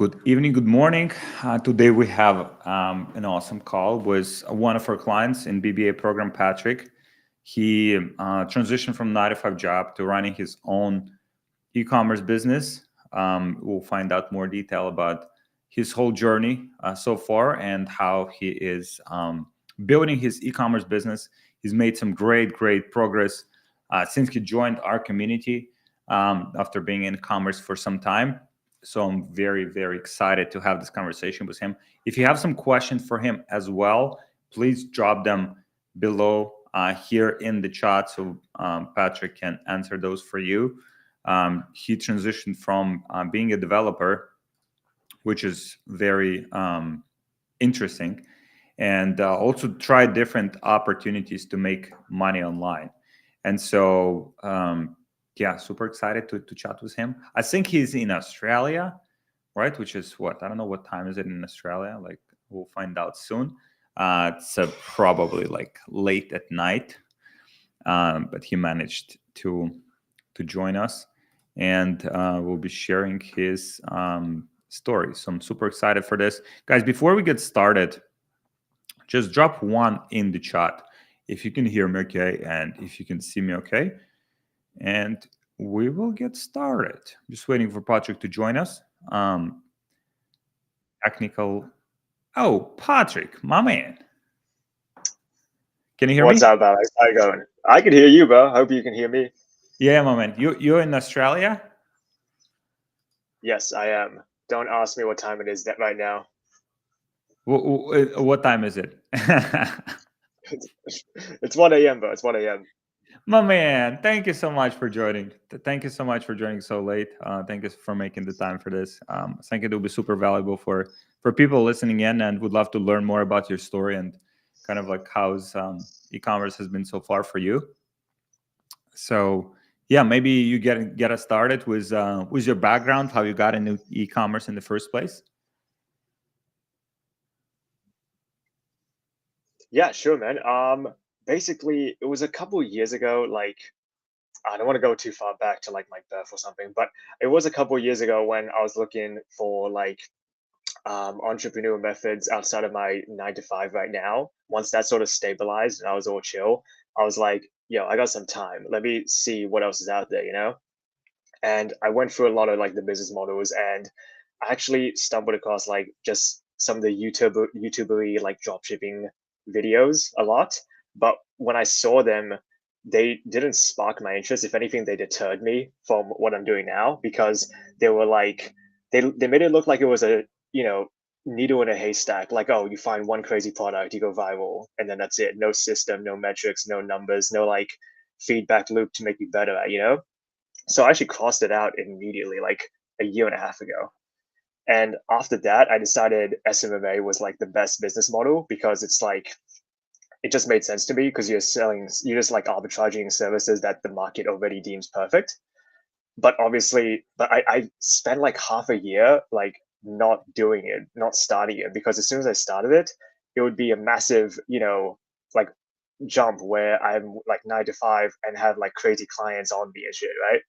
good evening, good morning. Today we have an awesome call with one of our clients in BBA program, Patrick. He transitioned from 9 to 5 job to running his own e-commerce business. We'll find out more detail about his whole journey so far and how he is building his e-commerce business. He's made some great progress since he joined our community after being in commerce for some time. So I'm very excited to have this conversation with him. If you have some questions for him as well, please drop them below here in the chat so Patrick can answer those for you. He transitioned from being a developer, which is very interesting, and also tried different opportunities to make money online. And so yeah, super excited to chat with him. I think he's in Australia, right? Which is what? I don't know what time is it in Australia. Like, we'll find out soon. It's probably like late at night, but he managed to join us, and we'll be sharing his story. So I'm super excited for this, guys. Before we get started, just drop one in the chat if you can hear me okay and if you can see me okay, and we will get started. Just waiting for Patrick to join us. Technical. Oh, Patrick, my man. Can you hear me? What's up, Alex? How you going? I can hear you, bro. Hope you can hear me. Yeah, my man. You're in Australia? Yes, I am. Don't ask me what time it is right now. What time is it? It's 1 a.m., bro. It's 1 a.m. My man, thank you so much for joining. Thank you so much for joining so late. Thank you for making the time for this. I think it will be super valuable for people listening in, and would love to learn more about your story and kind of like how's e-commerce has been so far for you. So yeah, maybe you get us started with your background, how you got into e-commerce in the first place. Yeah, sure, man. Basically, it was a couple years ago. Like, I don't want to go too far back to like my birth or something, but it was a couple years ago when I was looking for like entrepreneur methods outside of my 9 to 5 right now. Once that sort of stabilized and I was all chill, I was like, yo, I got some time. Let me see what else is out there, you know? And I went through a lot of like the business models, and I actually stumbled across like just some of the YouTuber like drop shipping videos a lot. But when I saw them, they didn't spark my interest. If anything, they deterred me from what I'm doing now, because they were like they made it look like it was a, you know, needle in a haystack. Like, oh, you find one crazy product, you go viral, and then that's it. No system, no metrics, no numbers, no like feedback loop to make you better at, you know? So I actually crossed it out immediately, like a year and a half ago. And after that, I decided SMMA was like the best business model, because it's like, it just made sense to me, because you're just like arbitraging services that the market already deems perfect. But obviously, I spent like half a year like not doing it, not starting it, because as soon as I started it, it would be a massive, you know, like jump where I'm like 9 to 5 and have like crazy clients on me and shit, right?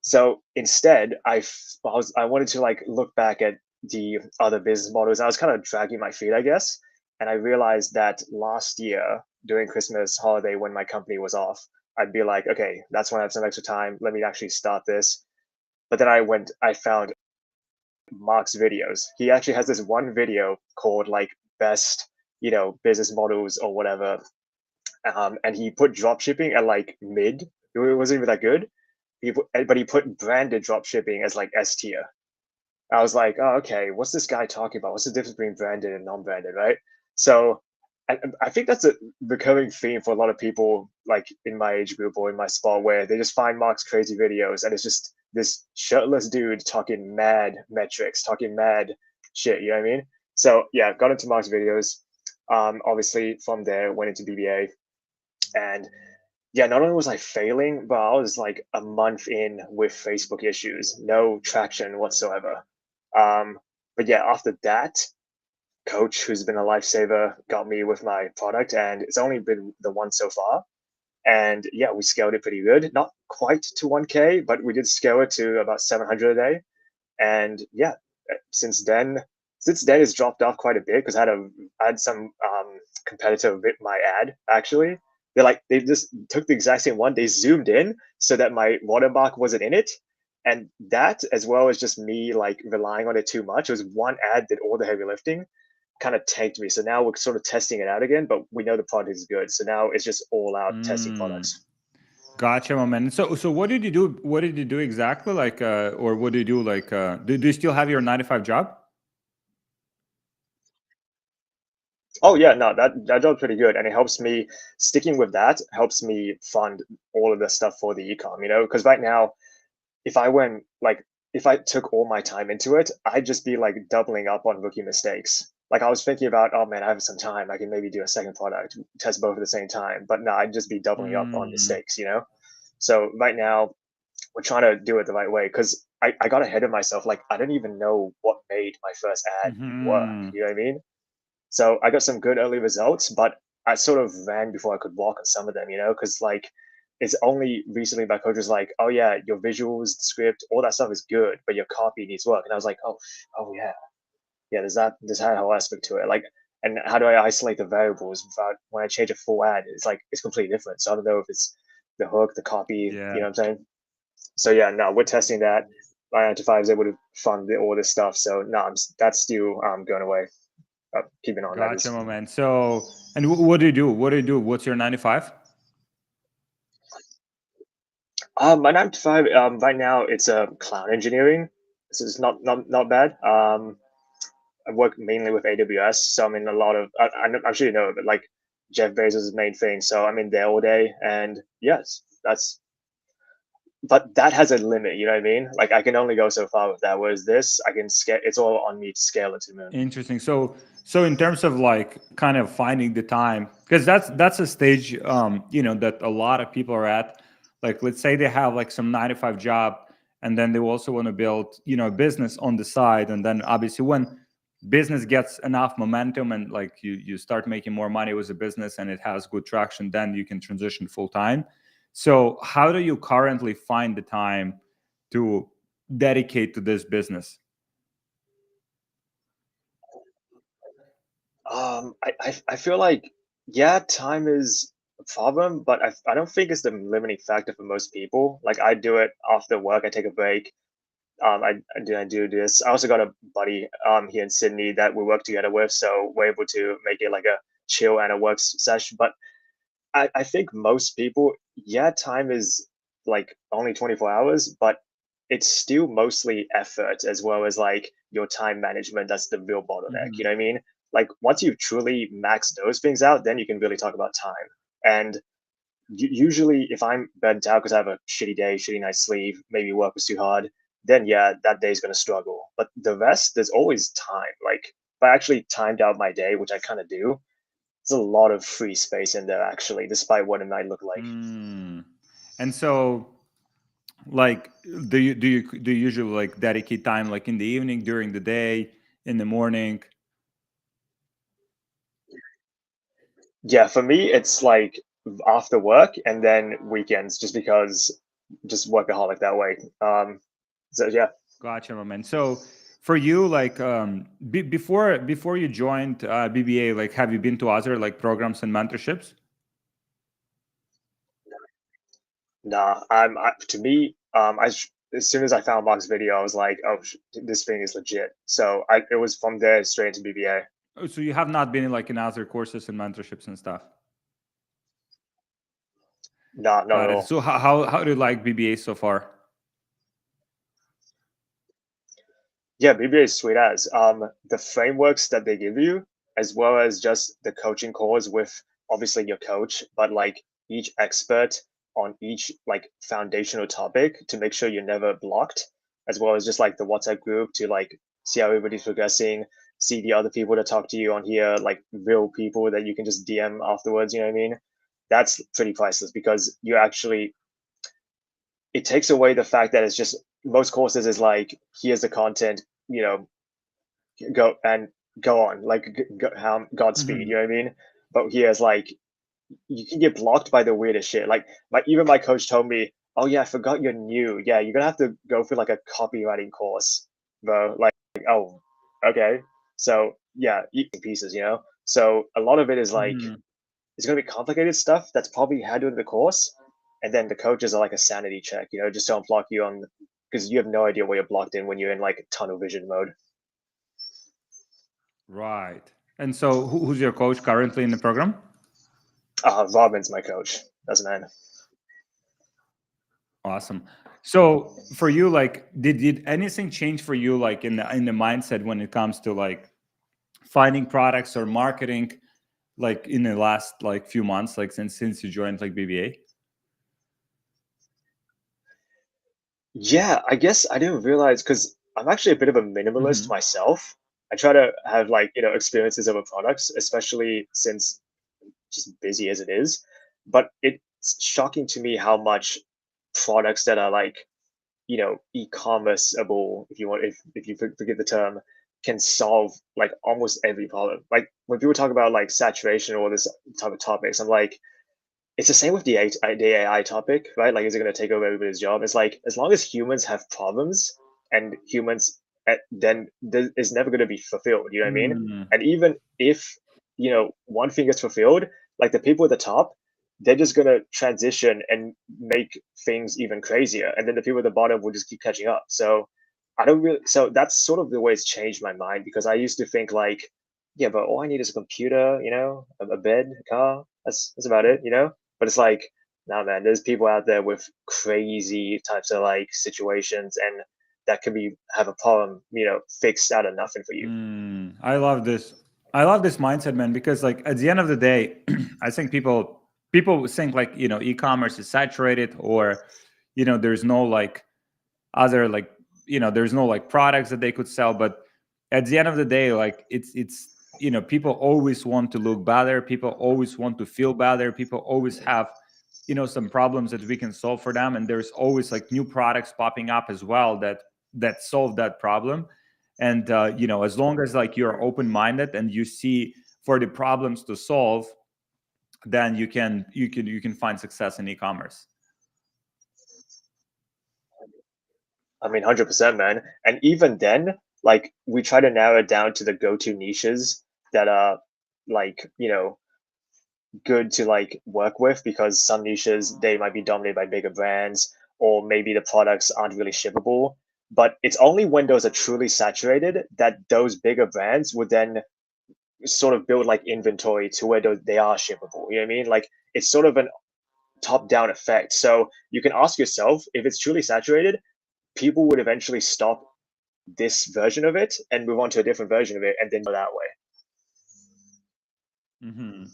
So instead, I wanted to like look back at the other business models. I was kind of dragging my feet, I guess, and I realized that last year during Christmas holiday when my company was off, I'd be like, okay, that's when I have some extra time. Let me actually start this. But then I found Mark's videos. He actually has this one video called like best, you know, business models or whatever, and he put drop shipping at like mid. It wasn't even that good. But he put branded drop shipping as like S tier. I was like, oh, okay, what's this guy talking about? What's the difference between branded and non-branded, right? So I think that's a recurring theme for a lot of people, like in my age group or in my spot, where they just find Mark's crazy videos and it's just this shirtless dude talking mad metrics, talking mad shit. You know what I mean? So yeah, got into Mark's videos. Obviously, from there went into BBA, and yeah, not only was I failing, but I was like a month in with Facebook issues, no traction whatsoever. But yeah, after that, Coach, who's been a lifesaver, got me with my product, and it's only been the one so far. And yeah, we scaled it pretty good. Not quite to 1K, but we did scale it to about 700 a day. And yeah, Since then it's dropped off quite a bit because I had some competitor with my ad actually. They just took the exact same one. They zoomed in so that my watermark wasn't in it, and that as well as just me like relying on it too much. It was one ad did all the heavy lifting, kind of tanked me. So now we're sort of testing it out again, but we know the product is good. So now it's just all out testing Mm, products. gotcha, my man. So what did you do? What did you do exactly? Like, or what do you do? Like, do you still have your 9 to 5 job? Oh yeah, no, that job's pretty good, and it helps me sticking with that helps me fund all of the stuff for the ecom. Because right now, if I went like if I took all my time into it, I'd just be like doubling up on rookie mistakes. Like I was thinking about, oh man, I have some time. I can maybe do a second product, test both at the same time. But no, I'd just be doubling up on Mm, mistakes. So right now we're trying to do it the right way because I got ahead of myself. Like I don't even know what made my first ad work. hmm. You know what I mean? So I got some good early results, but I sort of ran before I could walk on some of them, because like it's only recently my coach was like, "Oh yeah, your visuals, the script, all that stuff is good, but your copy needs work." And I was like, "Oh yeah, yeah." There's that whole aspect to it. Like, and how do I isolate the variables without when I change a full ad? It's completely different. So I don't know if it's the hook, the copy. You Yeah. know what I'm saying? So yeah, no, we're testing that. My 9 to 5 is able to fund all this stuff. So no, that's still going away. Keeping on that Gotcha, is. my man. So, and what do you do? What do you do? What's your 9 to 5? My 9 to 5, right now it's cloud engineering, so it's not bad. I work mainly with AWS, so I'm in a lot of. I'm sure you know, but like Jeff Bezos' main thing. So I'm in there all day, and yes, that's. But that has a limit, you know what I mean? Like I can only go so far with that. Whereas this, I can scale. It's all on me to scale it to the moon. Interesting. So in terms of like kind of finding the time, because that's a stage, that a lot of people are at. Like, let's say they have like some 9 to 5 job, and then they also want to build, a business on the side, and then obviously when business gets enough momentum and like you start making more money with a business and it has good traction, then you can transition full time. So how do you currently find the time to dedicate to this business? I feel like yeah, time is a problem, but I don't think it's the limiting factor for most people. Like I do it after work. I take a break. I do this. I also got a buddy here in Sydney that we work together with, so we're able to make it like a chill and a work session. But I think most people, yeah, time is like only 24 hours, but it's still mostly effort as well as like your time management. That's the real bottleneck. You know what I mean? Like once you've truly maxed those things out, then you can really talk about time. And usually, if I'm burnt out because I have a shitty day, shitty night's sleep, maybe work was too hard, then yeah, that day's gonna struggle. But the rest, there's always time. Like if I actually timed out my day, which I kind of do, there's a lot of free space in there actually, despite what it might look like. Mm. And so, like, do you usually like dedicate time like in the evening, during the day, in the morning? Yeah, for me, it's like after work and then weekends, just because just workaholic that way. So yeah, Gotcha, my man. So for you, like, before you joined BBA, like, have you been to other like programs and mentorships? nah. To me, as soon as I found Mark's video, I was like, oh, this thing is legit. So it was from there straight into BBA. Oh, so you have not been like in other courses and mentorships and stuff. Nah, not at Got it. all. So how do you like BBA so far? Yeah, BBA is sweet as. The frameworks that they give you, as well as just the coaching calls with obviously your coach, but like each expert on each like foundational topic to make sure you're never blocked, as well as just like the WhatsApp group to like see how everybody's progressing, see the other people that talk to you on here, like real people that you can just DM afterwards. You know what I mean? That's pretty priceless because you actually it takes away the fact that it's just most courses is like here's the content, go and go on like how Godspeed, you Mhm. know what I mean? But here's like you can get blocked by the weirdest shit. Like even my coach told me, "Oh yeah, I forgot you're new. Yeah, you're gonna have to go through like a copywriting course, bro. Like oh, okay. So yeah, eating pieces, you know. So a lot of it is like Mhm. it's going to be complicated stuff that's probably handled in the course, and then the coaches are like a sanity check, you know, just don't block you on because you have no idea where you're blocked in when you're in like tunnel vision mode. Right. And so, who's your coach currently in the program? Robin's my coach. That's man. Awesome. So, for you, like, did anything change for you, like in the mindset when it comes to like finding products or marketing, like in the last like few months, like since you joined like BBA? Yeah, I guess I didn't realize because I'm actually a bit of a minimalist Hmm. myself. I try to have like, you know, experiences over products, especially since just busy as it is. But it's shocking to me how much products that are like, you know, e-commerceable, if you want, if you forgive the term, can solve like almost every problem. Like when people talk about like saturation or this type of topics, I'm like, it's the same with the AI topic, right? Like, is it going to take over everybody's job? It's like as long as humans have problems and humans, then is never going to be fulfilled. You know what I mean? Mm. And even if you know one thing is fulfilled, like the people at the top, they're just going to transition and make things even crazier, and then the people at the bottom will just keep catching up. So I don't really. So that's sort of the way it's changed my mind because I used to think like, yeah, but all I need is a computer, you know, a bed, a car. That's about it, you know. But it's like, nah, man, there's people out there with crazy types of like situations, and that could be have a problem, you know, fixed out of nothing for you. I love this. I love this mindset, man, because like at the end of the day, I think people think like, e-commerce is saturated, or there's no like other like, there's no like products that they could sell. But at the end of the day, like it's people always want to look better, people always want to feel better, people always have some problems that we can solve for them, and there's always like new products popping up as well that solve that problem. And as long as like you're open minded and you see for the problems to solve, then you can find success in e-commerce. I mean, 100%, man. And even then, like we try to narrow it down to the go-to niches that are like, you know, good to like work with because some niches they might be dominated by bigger brands or maybe the products aren't really shippable. But it's only when those are truly saturated that those bigger brands would then sort of build like inventory to where they are shippable. You know what I mean? Like it's sort of an top down effect. So you can ask yourself if it's truly saturated, people would eventually stop this version of it and move on to a different version of it and then go that way. Hmm.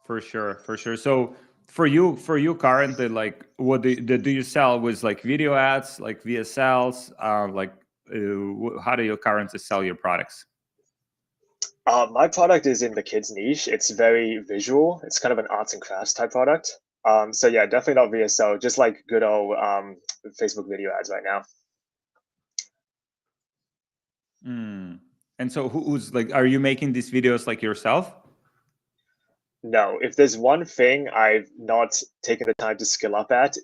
For sure, for sure. So for you currently, like what do you sell with like video ads, like VSLs, like how do you currently sell your products? My product is in the kids niche. It's very visual. It's kind of an arts and crafts type product. So yeah, definitely not VSL, just like good old Facebook video ads right now. Mm. And so who's like, are you making these videos like yourself? No, if there's one thing I've not taken the time to skill up at,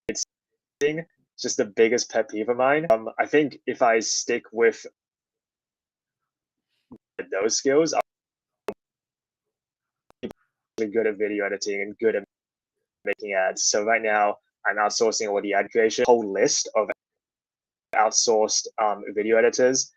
it's just the biggest pet peeve of mine. I think if I stick with those skills, I'm really good at video editing and good at making ads. So right now, I'm outsourcing all the ad creation, whole list of outsourced video editors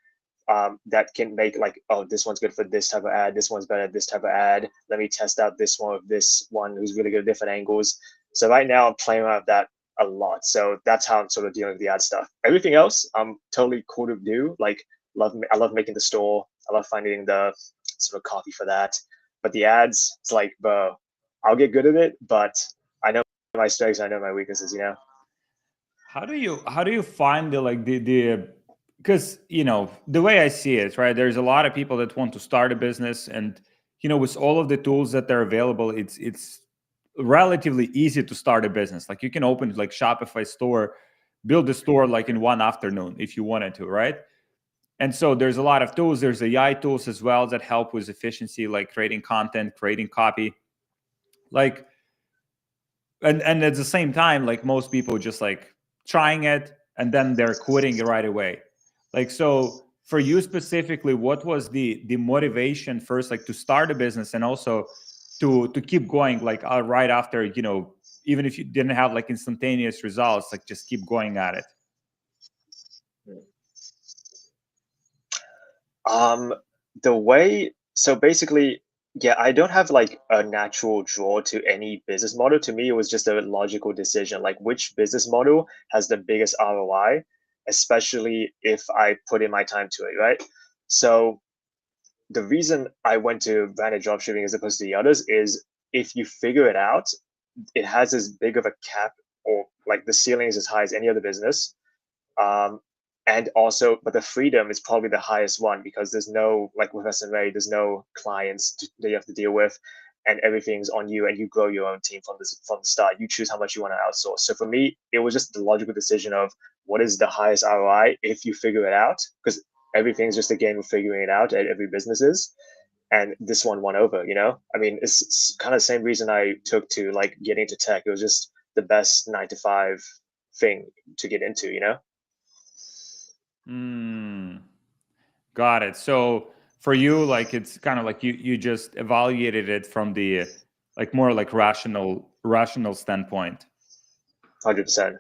that can make like, oh, this one's good for this type of ad, this one's better at this type of ad. Let me test out this one with this one who's really good at different angles. So right now I'm playing around with that a lot. So that's how I'm sort of dealing with the ad stuff. Everything else, I'm totally cool to do. Like, I love making the store. I love finding the sort of copy for that. But the ads, it's like, bro, I'll get good at it, but I know my strengths, I know my weaknesses. You know. How do you find the like the because the way I see it, right, there's a lot of people that want to start a business, and with all of the tools that are available, it's relatively easy to start a business. Like you can open like Shopify store, build a store like in one afternoon if you wanted to, right? And so there's a lot of tools, there's AI tools as well that help with efficiency, like creating content, creating copy, like, and at the same time, like most people just like trying it and then they're quitting it right away. Like, so for you specifically, what was the motivation first, like to start a business, and also to keep going, like right after, even if you didn't have like instantaneous results, like just keep going at it. Um, the way, so basically, yeah, I don't have like a natural draw to any business model. To me, it was just a logical decision, like which business model has the biggest ROI, especially if I put in my time to it, right? So the reason I went to branded dropshipping as opposed to the others is if you figure it out, it has as big of a cap, or like the ceiling is as high as any other business. um, and also, but the freedom is probably the highest one because there's no, like with SMA, there's no clients that you have to deal with, and everything's on you, and you grow your own team from the start. You choose how much you want to outsource. So for me, it was just the logical decision of what is the highest ROI if you figure it out, because everything's just a game of figuring it out at every business is. And this one won over, I mean, it's kind of the same reason I took to like getting into tech. It was just the best 9 to 5 thing to get into. Mm, got it. So for you, like it's kind of like you just evaluated it from the like more like rational standpoint. 100%.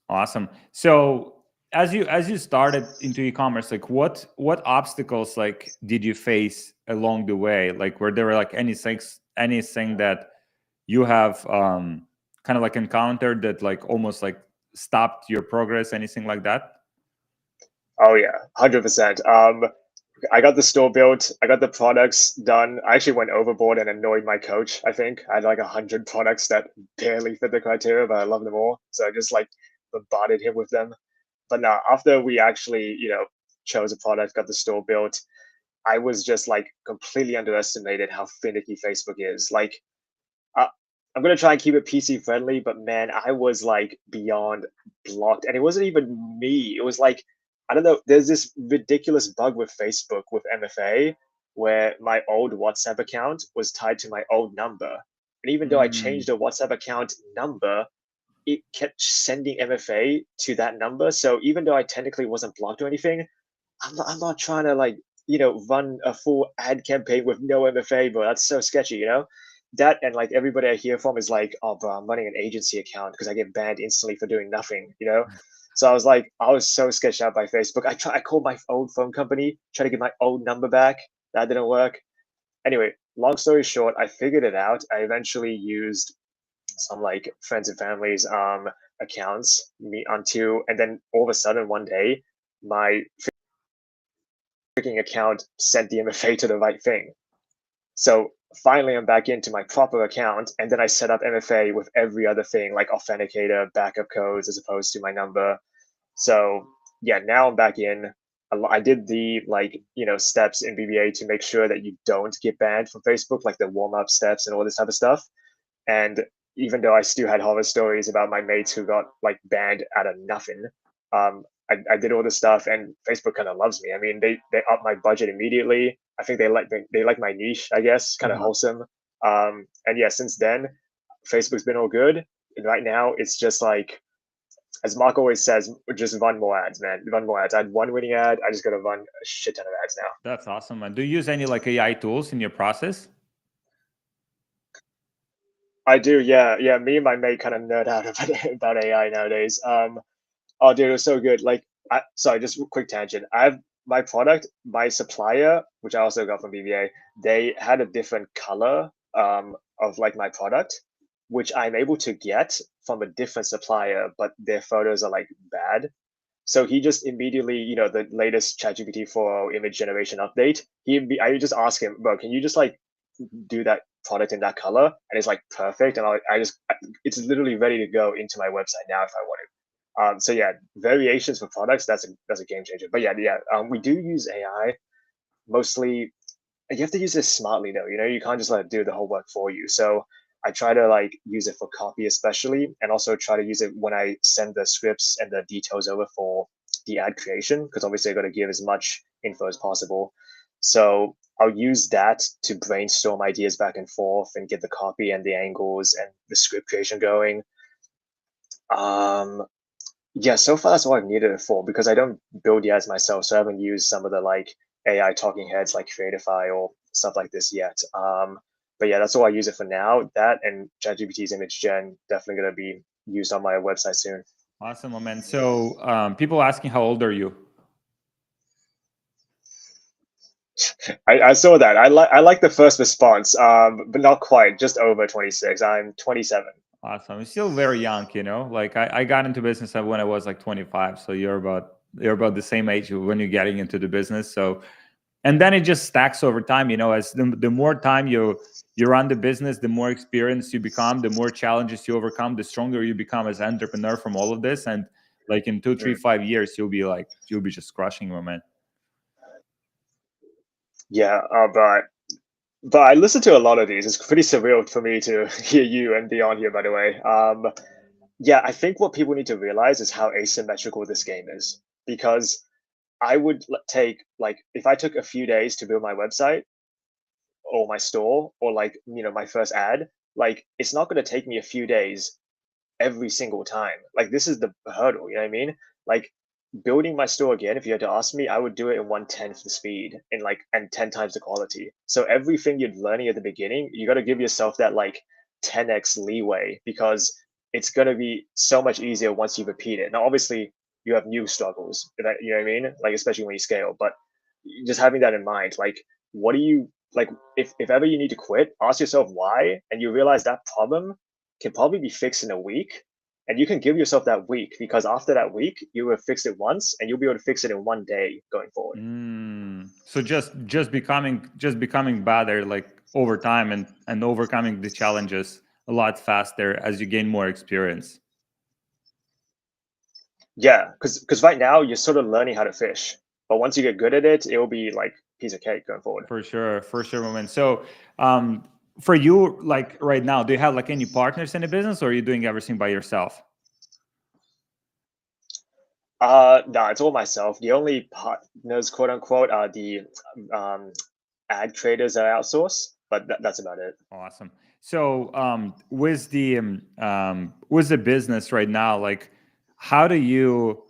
Awesome. So as you started into e-commerce, like what obstacles like did you face along the way? Like were there like anything that you have kind of like encountered that like almost like stopped your progress, anything like that? Oh yeah, 100%. I got the store built. I got the products done. I actually went overboard and annoyed my coach. I think I had like 100 products that barely fit the criteria, but I love them all. So I just like bombarded him with them. But now, after we actually, chose a product, got the store built, I was just like completely underestimated how finicky Facebook is. Like, uh, I'm gonna try and keep it PC friendly, but man, I was like beyond blocked, and it wasn't even me. It was like, I don't know. There's this ridiculous bug with Facebook with MFA where my old WhatsApp account was tied to my old number, and even though I Mm, changed the WhatsApp account number, it kept sending MFA to that number. So even though I technically wasn't blocked or anything, I'm not trying to like run a full ad campaign with no MFA, bro. That's so sketchy. That, and like everybody I hear from is like, oh, bro, I'm running an agency account because I get banned instantly for doing nothing. So I was like, I was so sketched out by Facebook. I called my old phone company, trying to get my old number back. That didn't work. Anyway, long story short, I figured it out. I eventually used some like friends and families accounts me until, and then all of a sudden one day my freaking account sent the MFA to the right thing. So finally, I'm back into my proper account, and then I set up MFA with every other thing, like authenticator, backup codes, as opposed to my number. So yeah, now I'm back in. I did the like steps in BBA to make sure that you don't get banned from Facebook, like the warm up steps and all this type of stuff. And even though I still had horror stories about my mates who got like banned out of nothing, I did all this stuff, and Facebook kind of loves me. I mean, they upped my budget immediately. I think they like my niche, I guess, kind of uh-huh. wholesome. And yeah, since then, Facebook's been all good. And right now, it's just like, as Mark always says, just run more ads, man. Run more ads. I had one winning ad. I just got to run a shit ton of ads now. That's awesome, man. Do you use any like AI tools in your process? I do, yeah, yeah. Me and my mate kind of nerd out about AI nowadays. Oh, dude, it was so good. Like, sorry, just a quick tangent. I have my product, my supplier, which I also got from BBA. They had a different color of like my product, which I'm able to get from a different supplier, but their photos are like bad. So he just immediately, the latest ChatGPT 4 image generation update. I just asked him, bro, can you just like do that product in that color? And it's like perfect. And it's literally ready to go into my website now if I want it. So yeah, variations for products. That's a game changer. But yeah, yeah, we do use AI mostly. You have to use this smartly though. You can't just let it do the whole work for you. So I try to like use it for copy especially, and also try to use it when I send the scripts and the details over for the ad creation, because obviously I got to give as much info as possible. So I'll use that to brainstorm ideas back and forth and get the copy and the angles and the script creation going. um Yeah, so far that's all I've needed it for because I don't build the ads myself, so I haven't used some of the like AI talking heads like Creatify or stuff like this yet. But yeah, that's all I use it for now. That and ChatGPT's image gen definitely gonna be used on my website soon. Awesome, my man. So people asking how old are you? I saw that. I like the first response, but not quite. Just over 26. I'm 27. Awesome. You're still very young, you know. Like I got into business when I was like 25. So you're about the same age when you're getting into the business. So and then it just stacks over time, you know, as the more time you run the business, the more experience you become, the more challenges you overcome, the stronger you become as an entrepreneur from all of this. And like in 2, 3, Mm. 5 years, you'll be just crushing, my man. Yeah, but I listen to a lot of these. It's pretty surreal for me to hear you and be on here, by the way. Yeah, I think what people need to realize is how asymmetrical this game is. Because I would take, like, if I took a few days to build my website or my store or like, my first ad, like, it's not going to take me a few days every single time. Like, this is the hurdle, you know what I mean? Like, building my store again, if you had to ask me, I would do it in 1/10 the speed and like and 10 times the quality. So everything you're learning at the beginning, you got to give yourself that like 10x leeway because it's going to be so much easier once you repeat it. Now, obviously, you have new struggles, you know what I mean? Like, especially when you scale, but just having that in mind, like, what do you like? If ever you need to quit, ask yourself why, and you realize that problem can probably be fixed in a week, and you can give yourself that week because after that week you will fix it once and you'll be able to fix it in 1 day going forward. So just becoming better like over time and overcoming the challenges a lot faster as you gain more experience. Yeah, because right now you're sort of learning how to fish, but once you get good at it, it will be like piece of cake going forward. For sure, moment. So, um, for you, like right now, do you have like any partners in the business, or are you doing everything by yourself? No, it's all myself. The only partners, quote unquote, are the um, ad creators that I outsource, but that's about it. Awesome. So, with the business right now, like, how do you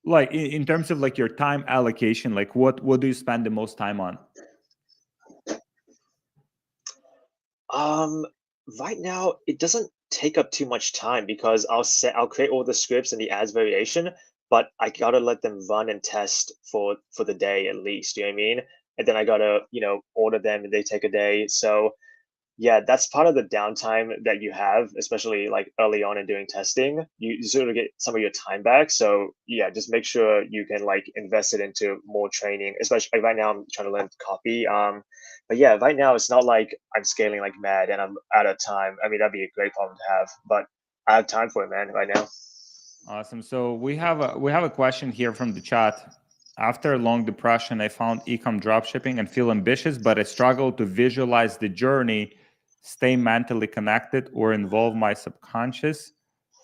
like in terms of like your time allocation? Like, what do you spend the most time on? Um, right now, it doesn't take up too much time because I'll create all the scripts and the ads variation, but I gotta let them run and test for the day at least. You know what I mean? And then I gotta order them and they take a day. So yeah, that's part of the downtime that you have, especially like early on in doing testing. You sort of get some of your time back. So yeah, just make sure you can like invest it into more training. Especially like right now, I'm trying to learn copy. But yeah, right now it's not like I'm scaling like mad and I'm out of time. I mean, that'd be a great problem to have, but I have time for it, man. Right now. Awesome. So we have a question here from the chat. After a long depression, I found ecom dropshipping and feel ambitious, but I struggle to visualize the journey, stay mentally connected, or involve my subconscious.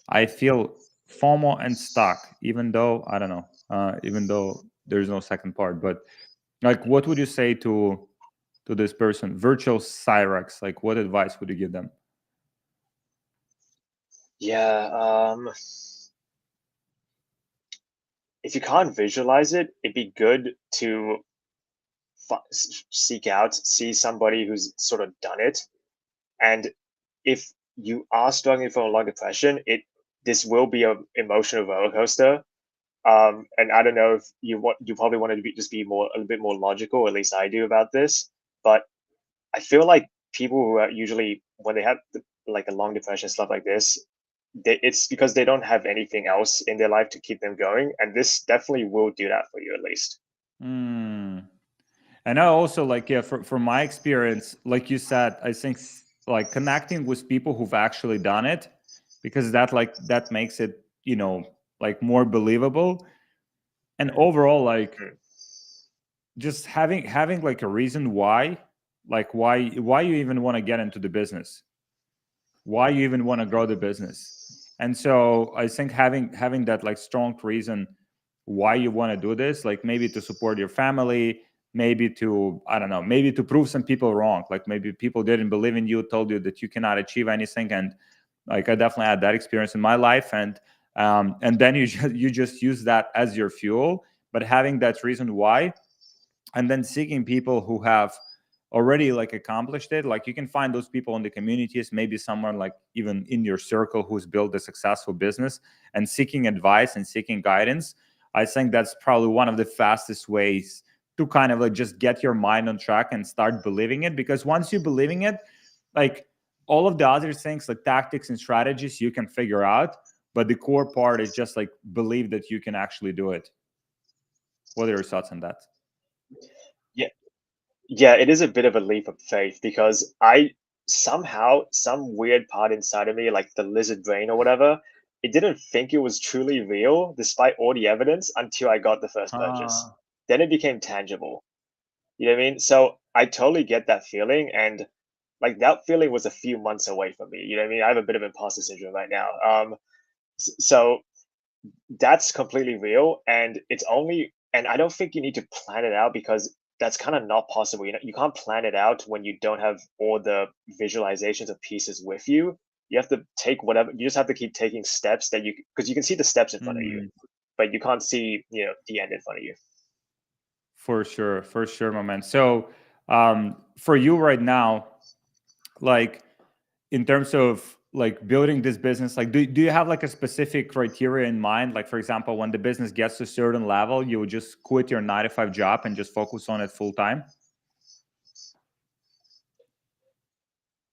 I feel FOMO and stuck, even though I don't know, even though there's no second part. But like, what would you say to this person, virtual Cyrex? Like, what advice would you give them? Yeah. If you can't visualize it, it'd be good to seek out, see somebody who's sort of done it. And if you are struggling from a long depression, this will be an emotional roller coaster. And I don't know if you probably want to just be a little bit more logical, at least I do about this. But I feel like people who are usually when they have like a long depression stuff like this, it's because they don't have anything else in their life to keep them going, and this definitely will do that for you at least. Hmm. And I also like, yeah, from my experience, like you said, I think like connecting with people who've actually done it, because that makes it, like more believable. And overall, like Mm. just having like a reason why, like why you even want to get into the business, why you even want to grow the business. And so I think having that like strong reason why you want to do this, like maybe to support your family, maybe to, I don't know, maybe to prove some people wrong, like maybe people didn't believe in you, told you that you cannot achieve anything. And like I definitely had that experience in my life. And and then you just use that as your fuel, but having that reason why, and then seeking people who have already like accomplished it. Like you can find those people in the communities, maybe someone like even in your circle who's built a successful business, and seeking advice and seeking guidance. I think that's probably one of the fastest ways to kind of like just get your mind on track and start believing it. Because once you believing it, like all of the other things like tactics and strategies you can figure out, but the core part is just like believe that you can actually do it. What are your thoughts on that? Yeah, yeah, it is a bit of a leap of faith because I somehow, some weird part inside of me, like the lizard brain or whatever, it didn't think it was truly real despite all the evidence until I got the first purchase. uh, Then it became tangible. You know what I mean? So I totally get that feeling, and like that feeling was a few months away from me. You know what I mean? I have a bit of imposter syndrome right now. So that's completely real, and it's only, and I don't think you need to plan it out because that's kind of not possible. You know, you can't plan it out when you don't have all the visualizations of pieces with you. You have to take whatever, you just have to keep taking steps that you, because you can see the steps in front of you, mm, but you can't see, the end in front of you. for sure, my man. So, for you right now, like in terms of like building this business, like do you have like a specific criteria in mind? Like for example, when the business gets to a certain level, you would just quit your 9 to 5 job and just focus on it full time?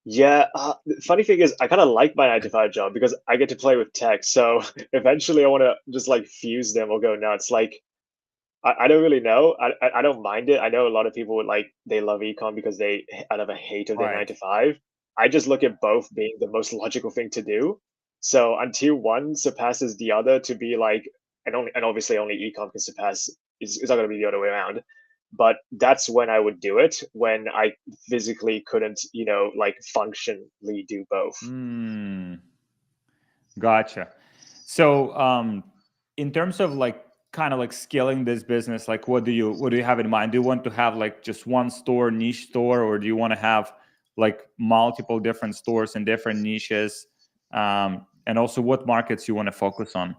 Yeah, the funny thing is, I kind of like my 9 to 5 job because I get to play with tech. So eventually, I want to just like fuse them or go nuts. Like, I don't really know. I don't mind it. I know a lot of people would like they love ecom because they out of a hate of their nine Right. to five. I just look at both being the most logical thing to do. So until one surpasses the other to be like, and obviously only ecom can surpass. It's not going to be the other way around. But that's when I would do it when I physically couldn't, like functionally do both. Mm, gotcha. So, in terms of like kind of like scaling this business, like what do you have in mind? Do you want to have like just one store, niche store, or do you want to have like multiple different stores in different niches? And also, what markets you want to focus on?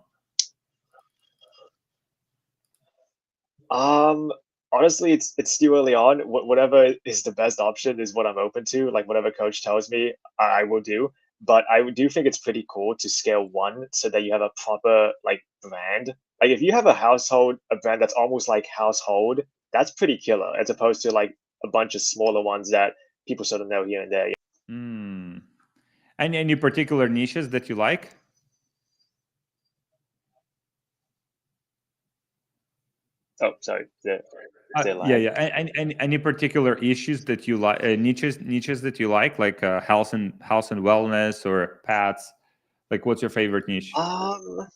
Um, Honestly, it's still early on. Whatever is the best option is what I'm open to. Like whatever coach tells me, I will do. But do think it's pretty cool to scale one so that you have a proper like brand. Like if you have a brand that's almost like household, that's pretty killer, as opposed to like a bunch of smaller ones that people sort of know here and there. Hmm. And any particular niches that you like? Oh, sorry, the Yeah, lag. yeah. And any particular issues that you like, niches that you like health and wellness or pets? Like, what's your favorite niche? Um,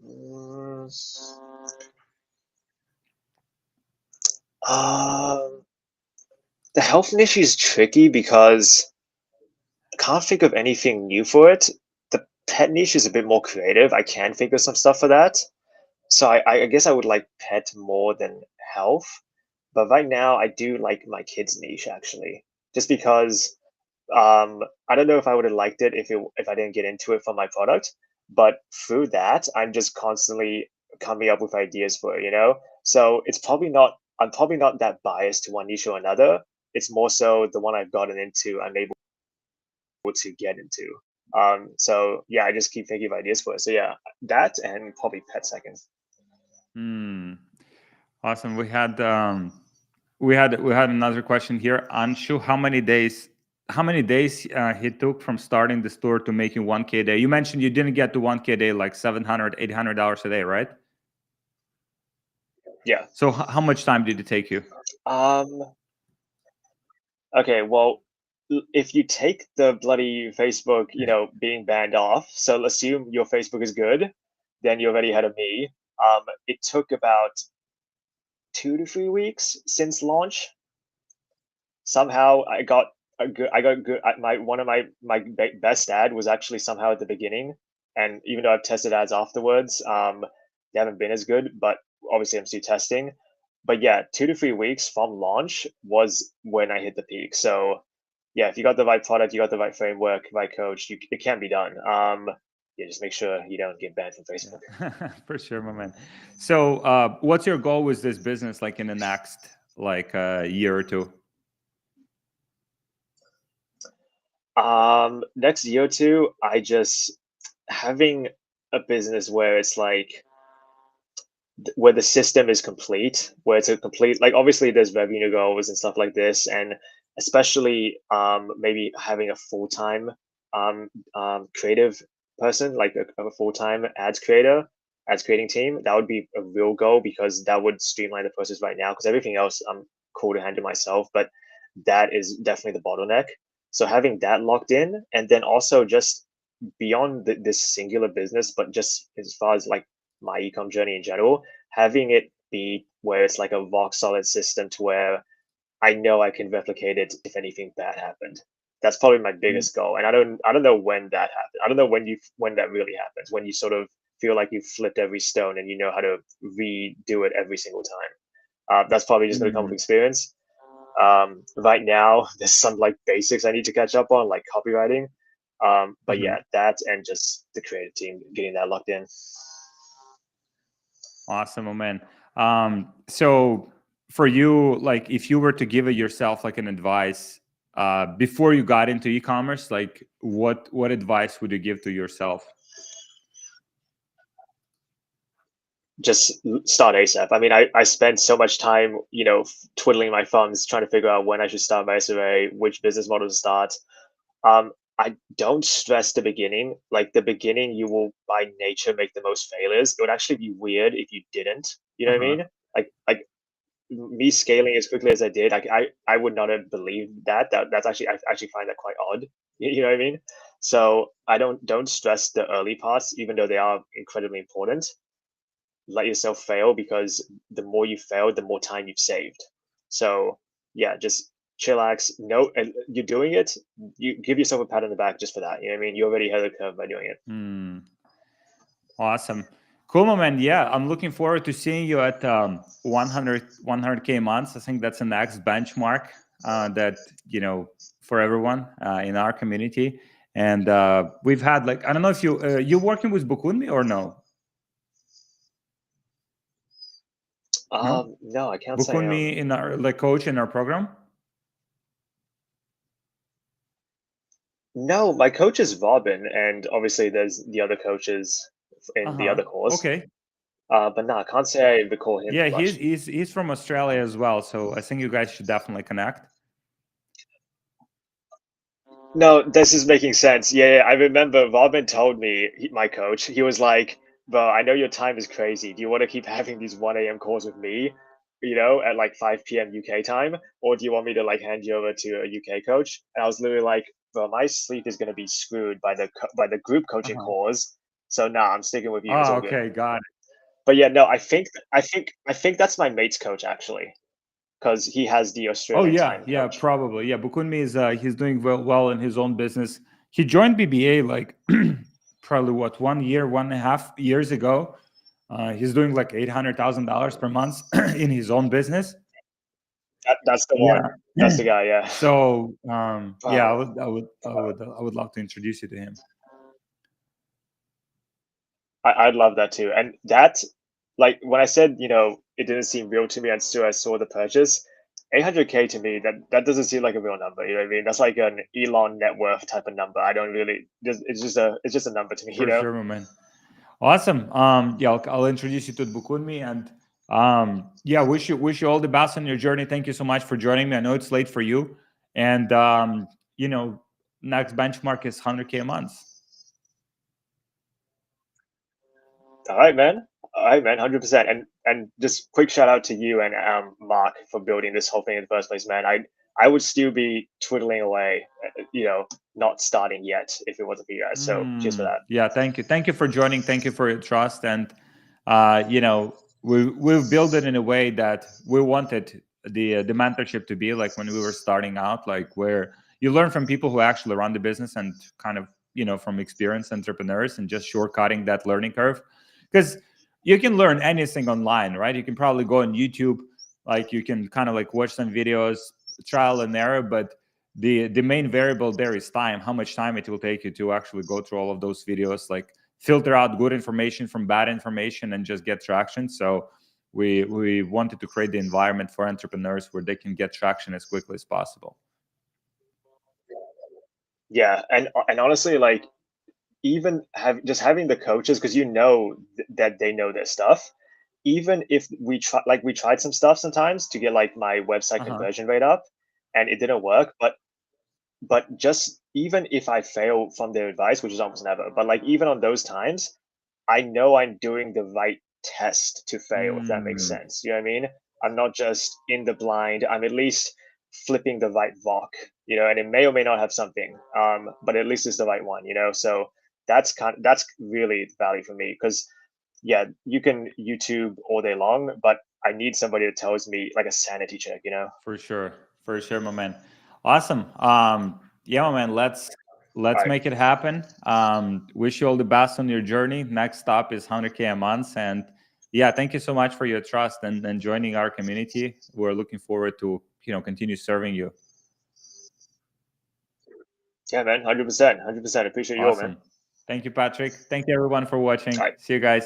mm, um, the health niche is tricky because can't think of anything new for it. The pet niche is a bit more creative. I can think of some stuff for that. So I guess I would like pet more than health. But right now, I do like my kids niche actually, just because I don't know if I would have liked it if I didn't get into it for my product. But through that, I'm just constantly coming up with ideas for it. So it's probably not. I'm probably not that biased to one niche or another. It's more so the one I've gotten into. I'm able to get into. So yeah, I just keep thinking of ideas for it. So yeah, that and probably pet seconds. Hmm. Awesome. We had another question here. Anshu, how many days he took from starting the store to making 1K a day? You mentioned you didn't get to 1K a day like 700, $800 a day, right? Yeah. So how much time did it take you? Um. Okay. Well, if you take the bloody Facebook, being banned off, so assume your Facebook is good, then you're already ahead of me. It took about 2 to 3 weeks since launch. Somehow I got good. My one of my best ad was actually somehow at the beginning, and even though I've tested ads afterwards, they haven't been as good. But obviously, I'm still testing. But yeah, 2 to 3 weeks from launch was when I hit the peak. So yeah, if you got the right product, you got the right framework, right coach, it can be done. yeah, just make sure you don't get banned from Facebook. Yeah, for sure, my man. So, what's your goal with this business, like in the next like year or two? Next year or two, I just having a business where it's like where the system is complete, where it's a complete, like obviously there's revenue goals and stuff like this, and especially maybe having a full-time creative person, like a full-time ads creating team. That would be a real goal because that would streamline the process right now, because everything else I'm cool to handle myself, but that is definitely the bottleneck. So having that locked in, and then also just beyond this singular business, but just as far as like my ecom journey in general, having it be where it's like a rock solid system to where I know I can replicate it if anything bad happened. That's probably my Mm. biggest goal, and I don't know when that happens. I don't know when that really happens. When you sort of feel like you've flipped every stone and you know how to redo it every single time. That's probably just going to come with Mm. experience. Right now, there's some like basics I need to catch up on, like copywriting. But Mhm. yeah, that and just the creative team getting that locked in. Awesome, oh man. So for you, like if you were to give it yourself like an advice before you got into e-commerce, like what advice would you give to yourself? Just start ASAP. I mean, I spent so much time, twiddling my thumbs trying to figure out when I should start my SRA, which business model to start. I don't stress the beginning. Like the beginning, you will by nature make the most failures. It would actually be weird if you didn't. You know what I Uh-huh. mean? Like me scaling as quickly as I did, I would not have believed that. That's actually I actually find that quite odd. You know what I mean? So I don't stress the early parts, even though they are incredibly important. Let yourself fail because the more you fail, the more time you've saved. So yeah, just chillax. No, and you're doing it. You give yourself a pat on the back just for that. You know what I mean? You already had the curve by doing it. Hmm. Awesome. Cool, my man. Yeah, I'm looking forward to seeing you at 100K months. I think that's the next benchmark that, for everyone in our community. And we've had like, I don't know if you working with Bukunmi or no? No? No, I can't say Bukunmi in our like coach in our program? no, my coach is Robin, and obviously there's the other coaches in the Uh-huh. other course. Okay. But no, I can't say I recall him Yeah, too he's much. he's he's from Australia as well. So I think you guys should definitely connect. No, this is making sense. Yeah, yeah, I remember Robin told me, my coach, he was like, "Bro, I know your time is crazy. Do you want to keep having these 1 a.m. calls with me, at like 5 p.m. UK time, or do you want me to like hand you over to a UK coach?" And I was literally like, "Bro, my sleep is gonna be screwed by the group coaching Uh-huh. calls. So nah, I'm sticking with you. It's Oh, all good." okay, got it. But yeah, no, I think that's my mate's coach actually, because he has the Oh Australian yeah, time yeah, coach. probably. Yeah, Bukunmi is he's doing well in his own business. He joined BBA like probably what 1 year, 1.5 years ago. He's doing like $800,000 per month in his own business. That's the one. Yeah. That's the guy. Yeah. So yeah, Wow. I would love to introduce you to him. I'd love that too. And that, like, when I said, it didn't seem real to me until I saw the purchase, 800K to me, that doesn't seem like a real number. You know what I mean? That's like an Elon net worth type of number. I don't really, it's just a number to me, For sure, my man. Awesome. Yeah, I'll introduce you to Bukunmi and yeah, wish you all the best on your journey. Thank you so much for joining me. I know it's late for you, and you know, next benchmark is 100K a month. All right, man. All right, man. 100%. And just quick shout out to you and Mark for building this whole thing in the first place, man. I would still be twiddling away, not starting yet if it wasn't for you guys. So cheers for that. Yeah, thank you for joining. Thank you for your trust, and we've built it in a way that we wanted the mentorship to be like when we were starting out, like where you learn from people who actually run the business and kind of from experienced entrepreneurs and just shortcutting that learning curve, because you can learn anything online, right? You can probably go on YouTube, like you can kind of like watch some videos, trial and error, but the main variable there is time, how much time it will take you to actually go through all of those videos, like filter out good information from bad information and just get traction. So we wanted to create the environment for entrepreneurs where they can get traction as quickly as possible. Yeah, and honestly, like even having the coaches, because that they know their stuff. Even if we tried some stuff sometimes to get like my website Uh-huh. conversion rate up, and it didn't work, but just even if I fail from their advice, which is almost never, but like even on those times, I know I'm doing the right test to fail, if that makes Mm, sense. You know what I mean? I'm not just in the blind. I'm at least flipping the right VOC, and it may or may not have something, but at least it's the right one, So that's really value for me, because yeah, you can YouTube all day long, but I need somebody that tells me like a sanity check. for sure, my man. Awesome. Yeah, my man. All Let's right. make it happen. Wish you all the best on your journey. Next stop is 100K a month, and yeah, thank you so much for your trust and joining our community. We're looking forward to continue serving you. Yeah, man, 100%, 100%. Appreciate you all, man. Awesome. Thank you, Patrick. Thank you, everyone, for watching. All right. See you guys.